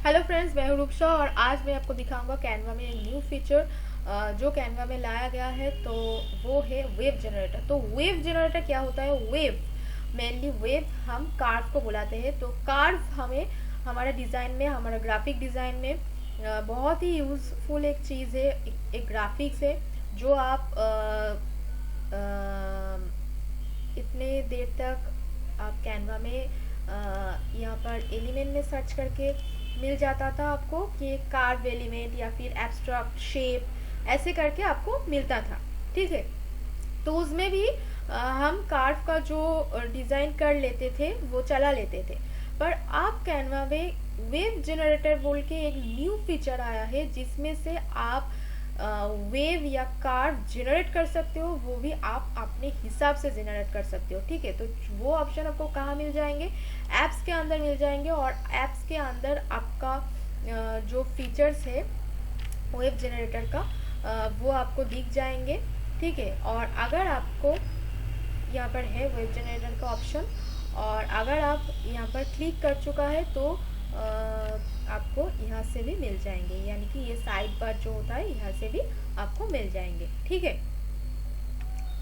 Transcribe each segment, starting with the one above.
Hello friends, मैं हूं रूपसा और आज मैं आपको दिखाऊंगा कैनवा में एक न्यू फीचर जो कैनवा में लाया गया है। तो वो है वेव जनरेटर। तो वेव जनरेटर क्या होता है? वेव मेनली वेव हम कार्व को बुलाते हैं। तो कार्व हमें हमारे डिज़ाइन में, हमारा ग्राफिक डिज़ाइन में बहुत ही यूज़फुल एक चीज़ है, एक ग्राफिक्स है जो आप इतने देर तक आप कैनवा में यहाँ पर एलिमेंट में सर्च करके मिल जाता था आपको कि कार्व एलिमेंट या फिर एब्स्ट्रैक्ट शेप ऐसे करके आपको मिलता था। ठीक है, तो उसमें भी हम कार्व का जो डिज़ाइन कर लेते थे वो चला लेते थे। पर आप कैनवा में वेव जनरेटर बोल के एक न्यू फीचर आया है जिसमें से आप वेव या कार्व जनरेट कर सकते हो, वो भी आप अपने हिसाब से जनरेट कर सकते हो। ठीक है, तो वो ऑप्शन आपको कहाँ मिल जाएंगे? ऐप्स के अंदर मिल जाएंगे, और ऐप्स के अंदर आपका जो फीचर्स है वेब जनरेटर का वो आपको दिख जाएंगे। ठीक है, और अगर आपको यहाँ पर है वेब जनरेटर का ऑप्शन, और अगर आप यहाँ पर क्लिक कर चुका है तो आपको यहाँ से भी मिल जाएंगे, यानी कि ये साइड पर जो होता है यहाँ से भी आपको मिल जाएंगे। ठीक है,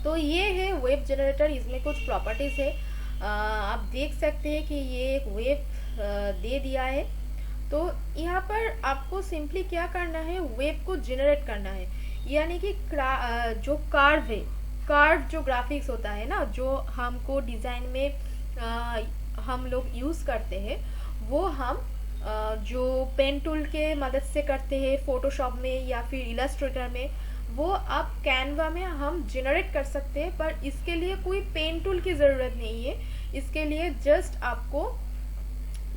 तो ये है वेब जनरेटर। इसमें कुछ प्रॉपर्टीज़ है, आप देख सकते हैं कि ये एक वेब दे दिया है। तो यहाँ पर आपको सिंपली क्या करना है, वेब को जनरेट करना है, यानी कि जो कार्व है, कार्व जो ग्राफिक्स होता है ना, जो हमको डिज़ाइन में हम लोग यूज़ करते हैं, वो हम जो पेन टूल के मदद से करते हैं फोटोशॉप में या फिर इलस्ट्रेटर में, वो आप कैनवा में हम जनरेट कर सकते हैं। पर इसके लिए कोई पेन टूल की ज़रूरत नहीं है। इसके लिए जस्ट आपको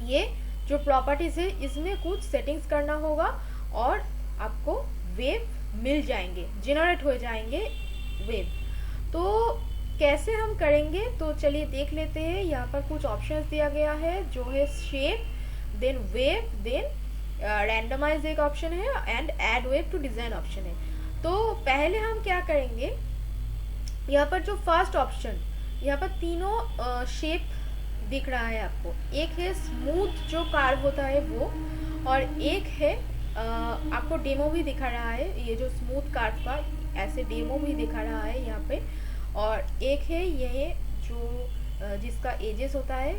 ये जो प्रॉपर्टीज है इसमें कुछ सेटिंग्स करना होगा और आपको वेव मिल जाएंगे, जनरेट हो जाएंगे वेव। तो कैसे हम करेंगे, तो चलिए देख लेते हैं। यहाँ पर कुछ ऑप्शंस दिया गया है जो है shape, then wave, then randomize एक ऑप्शन है, and add wave to design option है। तो पहले हम क्या करेंगे, यहाँ पर जो फर्स्ट ऑप्शन, यहाँ पर तीनों शेप दिख रहा है आपको। एक है स्मूथ जो कार्व होता है वो, और एक है आपको डेमो भी दिखा रहा है, ये जो स्मूथ कार्व का ऐसे डेमो भी दिखा रहा है यहाँ पे। और एक है ये जो जिसका एजेस होता है,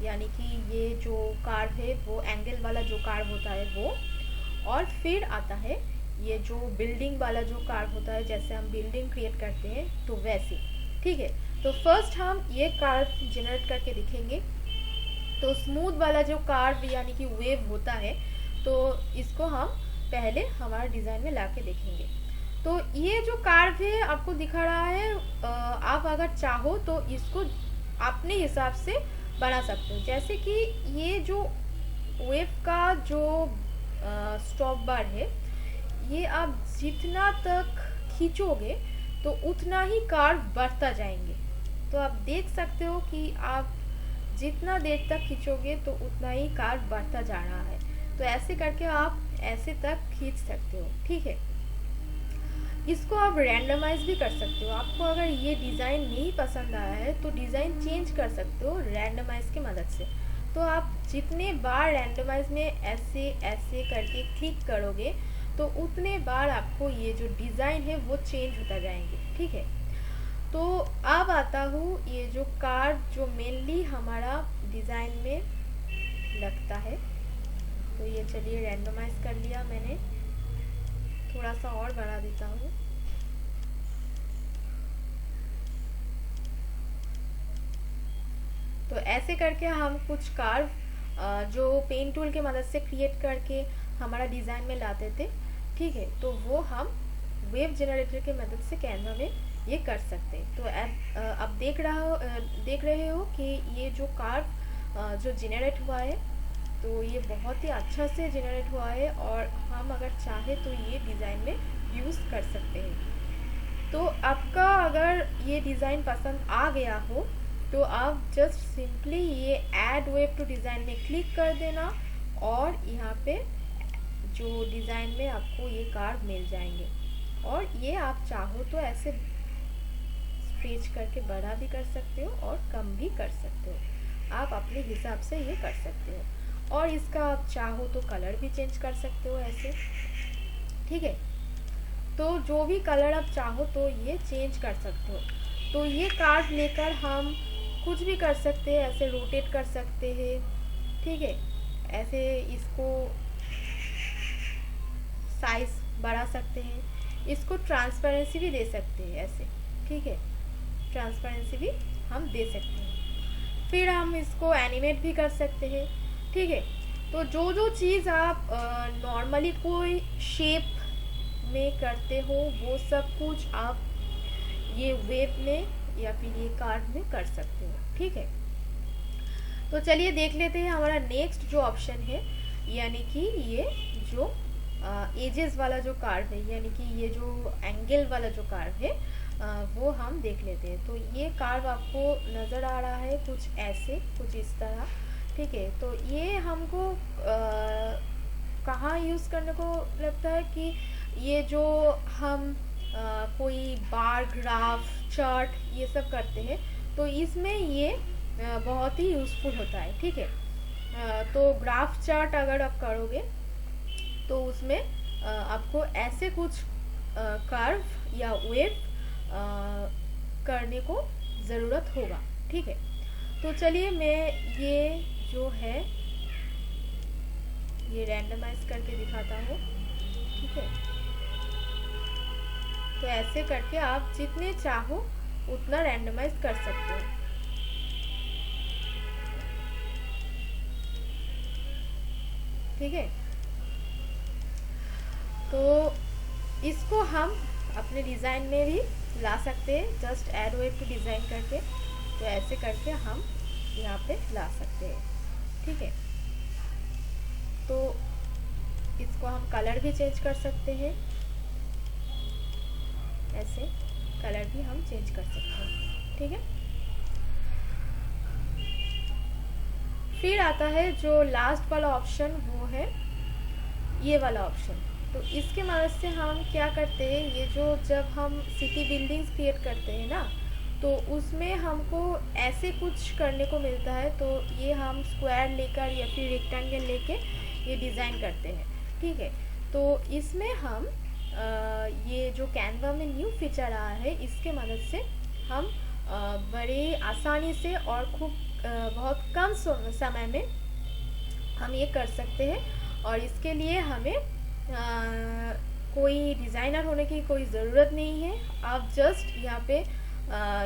यानी कि ये जो कार्व है वो एंगल वाला जो कार्व होता है वो। और फिर आता है ये जो बिल्डिंग वाला जो कार्व होता है, जैसे हम बिल्डिंग क्रिएट करते हैं तो वैसे। ठीक है, तो फर्स्ट हम ये कार्व जनरेट करके दिखेंगे। तो स्मूथ वाला जो कार्व यानी कि वेव होता है, तो इसको हम पहले हमारे डिज़ाइन में ला के देखेंगे। तो ये जो कार्व है आपको दिखा रहा है, आप अगर चाहो तो इसको अपने हिसाब से बना सकते हो। जैसे कि ये जो वेव का जो स्टॉप बार है, ये आप जितना तक खींचोगे तो उतना ही कार्व बढ़ता जाएंगे। तो आप देख सकते हो कि आप जितना देर तक खींचोगे तो उतना ही कार्व बढ़ता जा रहा है। तो ऐसे करके आप ऐसे तक खींच सकते हो। ठीक है, इसको आप रैंडमाइज भी कर सकते हो। आपको अगर ये डिज़ाइन नहीं पसंद आया है तो डिज़ाइन चेंज कर सकते हो रैंडमाइज की मदद से। तो आप जितने बार रैंडमाइज में ऐसे ऐसे करके क्लिक करोगे तो उतने बार आपको ये जो डिज़ाइन है वो चेंज होता जाएंगे। ठीक है, तो अब आता हूँ ये जो कार्व जो मेनली हमारा डिज़ाइन में लगता है। तो ये चलिए रैंडमाइज कर लिया मैंने, थोड़ा सा और बढ़ा देता हूँ। तो ऐसे करके हम कुछ कार्व जो पेन टूल के मदद से क्रिएट करके हमारा डिज़ाइन में लाते थे। ठीक है, तो वो हम वेव जनरेटर के मदद से कैनवा में ये कर सकते हैं। तो अब देख रहे हो कि ये जो कार्व जो जनरेट हुआ है, तो ये बहुत ही अच्छा से जनरेट हुआ है, और हम अगर चाहे तो ये डिज़ाइन में यूज़ कर सकते हैं। तो आपका अगर ये डिज़ाइन पसंद आ गया हो तो आप जस्ट सिंपली ये ऐड वेव टू डिज़ाइन में क्लिक कर देना, और यहाँ पे जो डिज़ाइन में आपको ये कार्व मिल जाएंगे। और ये आप चाहो तो ऐसे स्ट्रेच करके बड़ा भी कर सकते हो और कम भी कर सकते हो, आप अपने हिसाब से ये कर सकते हो। और इसका आप चाहो तो कलर भी चेंज कर सकते हो ऐसे, ठीक है। तो जो भी कलर आप चाहो तो ये चेंज कर सकते हो। तो ये कार्ड लेकर हम कुछ भी कर सकते हैं, ऐसे रोटेट कर सकते हैं, ठीक है। ऐसे इसको साइज बढ़ा सकते हैं, इसको ट्रांसपेरेंसी भी दे सकते हैं ऐसे, ठीक है। ट्रांसपेरेंसी भी हम दे सकते हैं। फिर हम इसको एनिमेट भी कर सकते हैं, ठीक है। तो जो जो चीज़ आप नॉर्मली कोई शेप में करते हो वो सब कुछ आप ये वेव में या फिर ये कार्ड में कर सकते हो, ठीक है। तो चलिए देख लेते हैं हमारा नेक्स्ट जो ऑप्शन है, यानी कि ये जो एजेस वाला जो कार्व है, यानी कि ये जो एंगल वाला जो कार्व है, वो हम देख लेते हैं। तो ये कार्व आपको नज़र आ रहा है कुछ ऐसे, कुछ इस तरह, ठीक है। तो ये हमको कहाँ यूज़ करने को लगता है कि ये जो हम कोई बार ग्राफ चार्ट ये सब करते हैं तो इसमें ये बहुत ही यूज़फुल होता है, ठीक है। तो ग्राफ चार्ट अगर आप करोगे तो उसमें आपको ऐसे कुछ कर्व या वेव करने को ज़रूरत होगा, ठीक है। तो चलिए मैं ये जो है ये रैंडमाइज करके दिखाता हूँ, ठीक है। तो ऐसे करके आप जितने चाहो उतना रैंडमाइज कर सकते हो, ठीक है। तो इसको हम अपने डिज़ाइन में भी ला सकते हैं, just arrow wave to design करके। तो ऐसे करके हम यहाँ पे ला सकते हैं, ठीक है। तो इसको हम कलर भी चेंज कर सकते हैं, ऐसे कलर भी हम चेंज कर सकते हैं, ठीक है। फिर आता है जो लास्ट वाला ऑप्शन, वो है ये वाला ऑप्शन। तो इसके मदद से हम क्या करते हैं, ये जो जब हम सिटी बिल्डिंग्स क्रिएट करते हैं ना, तो उसमें हमको ऐसे कुछ करने को मिलता है। तो ये हम स्क्वायर लेकर या फिर रेक्टेंगल लेके ये डिज़ाइन करते हैं, ठीक है। तो इसमें हम ये जो कैनवा में न्यू फीचर आया है, इसके मदद से हम बड़े आसानी से और खूब बहुत कम समय में हम ये कर सकते हैं। और इसके लिए हमें कोई डिज़ाइनर होने की कोई ज़रूरत नहीं है। आप जस्ट यहाँ पे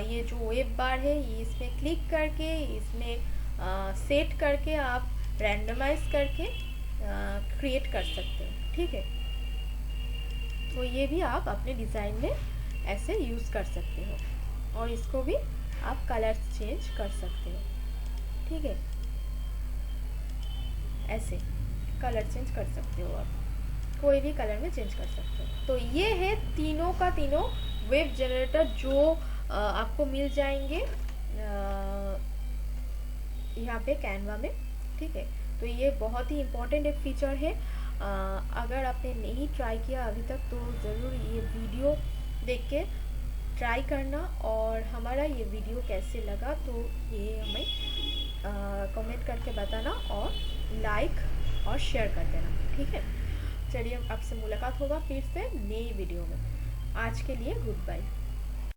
ये जो वेब बार है ये इसमें क्लिक करके इसमें सेट करके आप रैंडमाइज करके क्रिएट कर सकते हैं, ठीक है। तो ये भी आप अपने डिज़ाइन में ऐसे यूज़ कर सकते हो और इसको भी आप कलर चेंज कर सकते हो, ठीक है। ऐसे कलर चेंज कर सकते हो, आप कोई भी कलर में चेंज कर सकते हो। तो ये है तीनों का तीनों वेब जनरेटर जो आपको मिल जाएंगे यहाँ पे कैनवा में, ठीक है। तो ये बहुत ही इम्पोर्टेंट एक फीचर है। अगर आपने नहीं ट्राई किया अभी तक तो ज़रूर ये वीडियो देख के ट्राई करना, और हमारा ये वीडियो कैसे लगा तो ये हमें कमेंट करके बताना और लाइक और शेयर कर देना, ठीक है। चलिए आपसे मुलाकात होगा फिर से नई वीडियो में। आज के लिए गुड बाय।